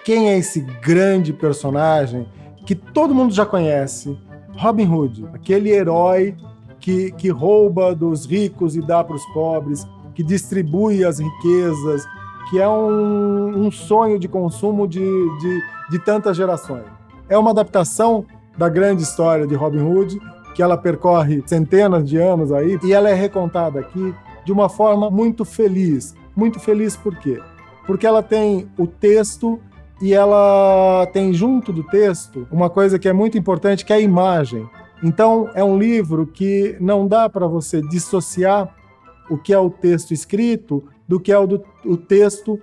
Quem é esse grande personagem que todo mundo já conhece? Robin Hood, aquele herói que rouba dos ricos e dá para os pobres, que distribui as riquezas, que é um sonho de consumo de tantas gerações. É uma adaptação da grande história de Robin Hood, que ela percorre centenas de anos aí, e ela é recontada aqui de uma forma muito feliz. Muito feliz por quê? Porque ela tem o texto e ela tem junto do texto uma coisa que é muito importante, que é a imagem. Então, é um livro que não dá para você dissociar o que é o texto escrito do que é o texto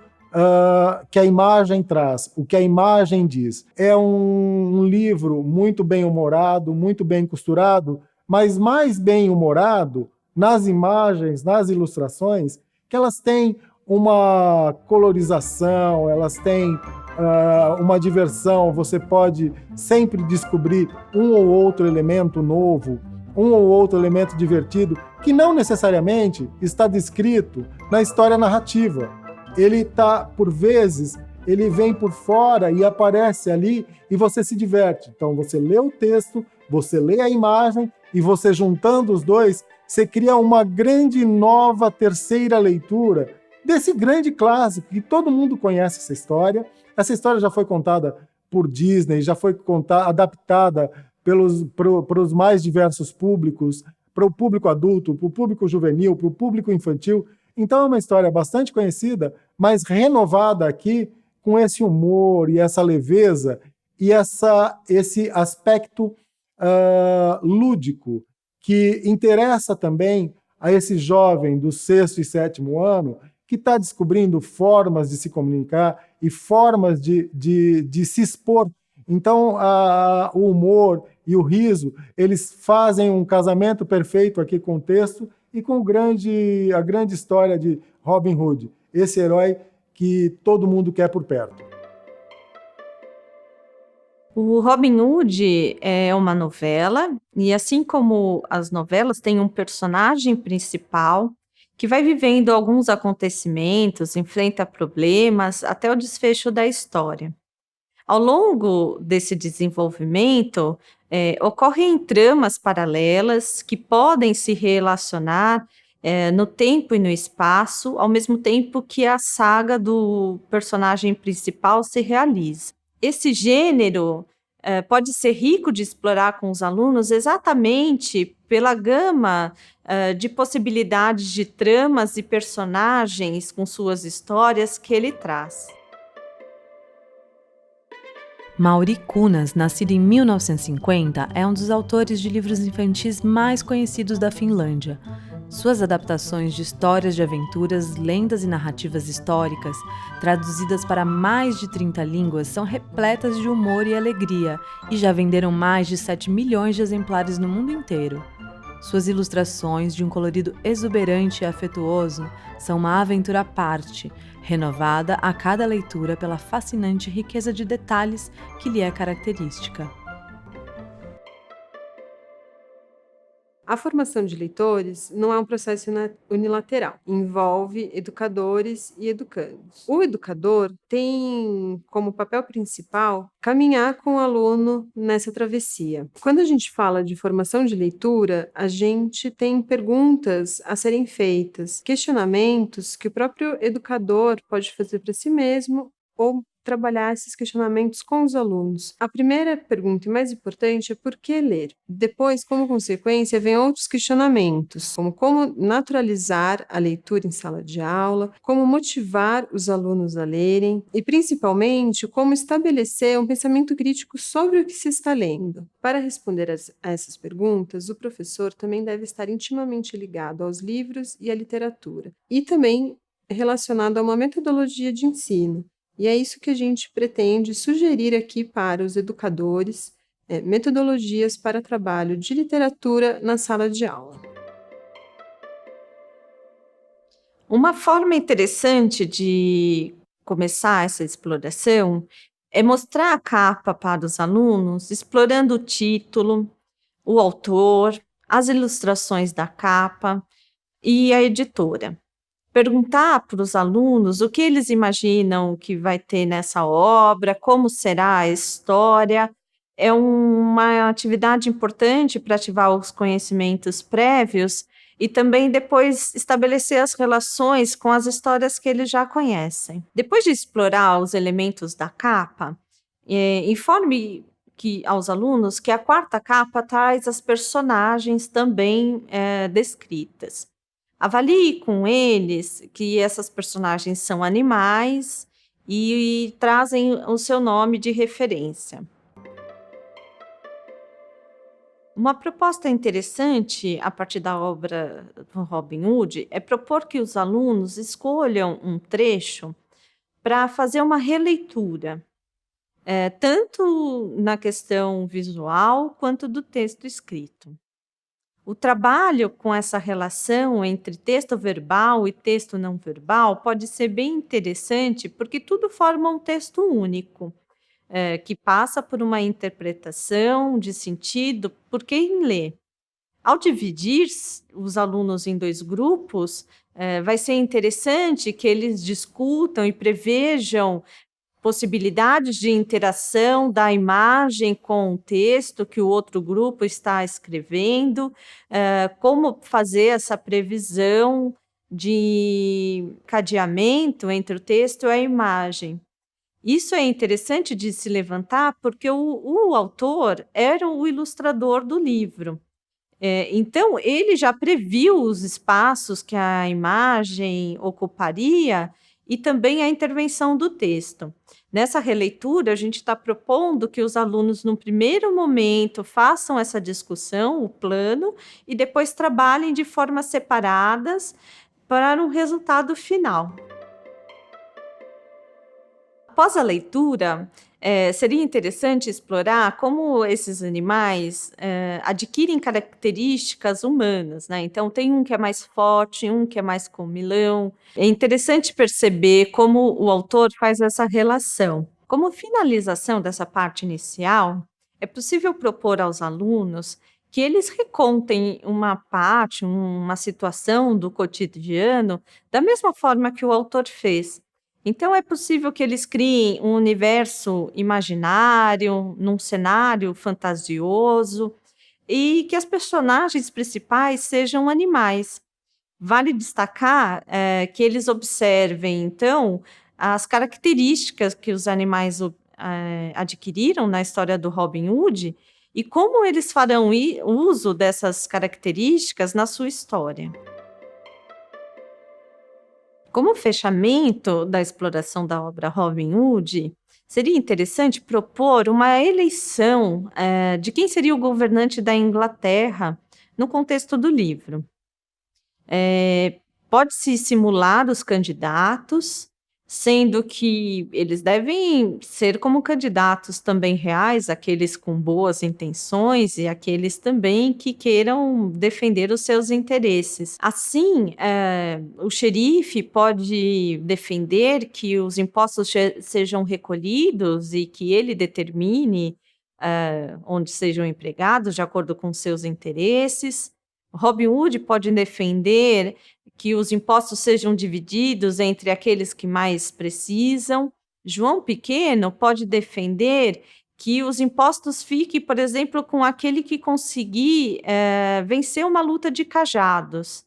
que a imagem traz, o que a imagem diz. É um livro muito bem-humorado, muito bem costurado, mas mais bem-humorado nas imagens, nas ilustrações, que elas têm uma colorização, elas têm uma diversão, você pode sempre descobrir um ou outro elemento novo, um ou outro elemento divertido, que não necessariamente está descrito na história narrativa. Ele está, por vezes, ele vem por fora e aparece ali e você se diverte. Então você lê o texto, você lê a imagem e você juntando os dois, você cria uma grande nova terceira leitura desse grande clássico, que todo mundo conhece essa história. Essa história já foi contada por Disney, já foi adaptada para os mais diversos públicos, para o público adulto, para o público juvenil, para o público infantil. Então é uma história bastante conhecida, mas renovada aqui com esse humor e essa leveza e esse aspecto lúdico que interessa também a esse jovem do 6º e 7º ano que está descobrindo formas de se comunicar e formas de se expor. Então, o humor e o riso, eles fazem um casamento perfeito aqui com o texto e com a grande história de Robin Hood, esse herói que todo mundo quer por perto. O Robin Hood é uma novela, e assim como as novelas, tem um personagem principal que vai vivendo alguns acontecimentos, enfrenta problemas, até o desfecho da história. Ao longo desse desenvolvimento, ocorrem tramas paralelas que podem se relacionar no tempo e no espaço, ao mesmo tempo que a saga do personagem principal se realiza. Esse gênero pode ser rico de explorar com os alunos exatamente pela gama de possibilidades de tramas e personagens com suas histórias que ele traz. Mauri Kunas, nascido em 1950, é um dos autores de livros infantis mais conhecidos da Finlândia. Suas adaptações de histórias de aventuras, lendas e narrativas históricas, traduzidas para mais de 30 línguas, são repletas de humor e alegria e já venderam mais de 7 milhões de exemplares no mundo inteiro. Suas ilustrações, de um colorido exuberante e afetuoso, são uma aventura à parte, renovada a cada leitura pela fascinante riqueza de detalhes que lhe é característica. A formação de leitores não é um processo unilateral, envolve educadores e educandos. O educador tem como papel principal caminhar com o aluno nessa travessia. Quando a gente fala de formação de leitura, a gente tem perguntas a serem feitas, questionamentos que o próprio educador pode fazer para si mesmo ou trabalhar esses questionamentos com os alunos. A primeira pergunta e mais importante é por que ler? Depois, como consequência, vem outros questionamentos, como naturalizar a leitura em sala de aula, como motivar os alunos a lerem e, principalmente, como estabelecer um pensamento crítico sobre o que se está lendo. Para responder a essas perguntas, o professor também deve estar intimamente ligado aos livros e à literatura, e também relacionado a uma metodologia de ensino. E é isso que a gente pretende sugerir aqui para os educadores, metodologias para trabalho de literatura na sala de aula. Uma forma interessante de começar essa exploração é mostrar a capa para os alunos, explorando o título, o autor, as ilustrações da capa e a editora. perguntar para os alunos o que eles imaginam que vai ter nessa obra, como será a história. É uma atividade importante para ativar os conhecimentos prévios e também depois estabelecer as relações com as histórias que eles já conhecem. Depois de explorar os elementos da capa, informe aos alunos que a quarta capa traz as personagens também descritas. Avalie com eles que essas personagens são animais e trazem o seu nome de referência. Uma proposta interessante a partir da obra do Robin Hood é propor que os alunos escolham um trecho para fazer uma releitura, tanto na questão visual quanto do texto escrito. O trabalho com essa relação entre texto verbal e texto não verbal pode ser bem interessante, porque tudo forma um texto único, que passa por uma interpretação de sentido por quem lê. Ao dividir os alunos em 2 grupos, vai ser interessante que eles discutam e prevejam possibilidades de interação da imagem com o texto que o outro grupo está escrevendo, como fazer essa previsão de cadeamento entre o texto e a imagem. Isso é interessante de se levantar porque o autor era o ilustrador do livro. Então, ele já previu os espaços que a imagem ocuparia e também a intervenção do texto. Nessa releitura, a gente está propondo que os alunos, no primeiro momento, façam essa discussão, o plano, e depois trabalhem de formas separadas para um resultado final. Após a leitura, seria interessante explorar como esses animais adquirem características humanas, né? Então, tem um que é mais forte, um que é mais comilão. É interessante perceber como o autor faz essa relação. Como finalização dessa parte inicial, é possível propor aos alunos que eles recontem uma parte, uma situação do cotidiano, da mesma forma que o autor fez. Então, é possível que eles criem um universo imaginário, num cenário fantasioso, e que as personagens principais sejam animais. Vale destacar que eles observem, então, as características que os animais adquiriram na história do Robin Hood e como eles farão uso dessas características na sua história. Como fechamento da exploração da obra Robin Hood, seria interessante propor uma eleição de quem seria o governante da Inglaterra no contexto do livro. Pode-se simular os candidatos, sendo que eles devem ser como candidatos também reais, aqueles com boas intenções e aqueles também que queiram defender os seus interesses. Assim, o xerife pode defender que os impostos sejam recolhidos e que ele determine onde sejam empregados de acordo com seus interesses. Robin Hood pode defender que os impostos sejam divididos entre aqueles que mais precisam. João Pequeno pode defender que os impostos fiquem, por exemplo, com aquele que conseguir vencer uma luta de cajados.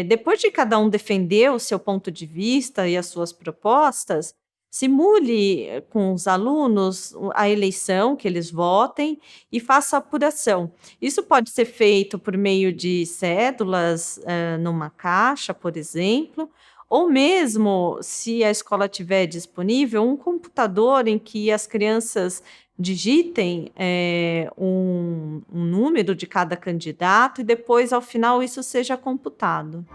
Depois de cada um defender o seu ponto de vista e as suas propostas, simule com os alunos a eleição, que eles votem, e faça a apuração. Isso pode ser feito por meio de cédulas numa caixa, por exemplo, ou mesmo, se a escola tiver disponível, um computador em que as crianças digitem um número de cada candidato e depois, ao final, isso seja computado.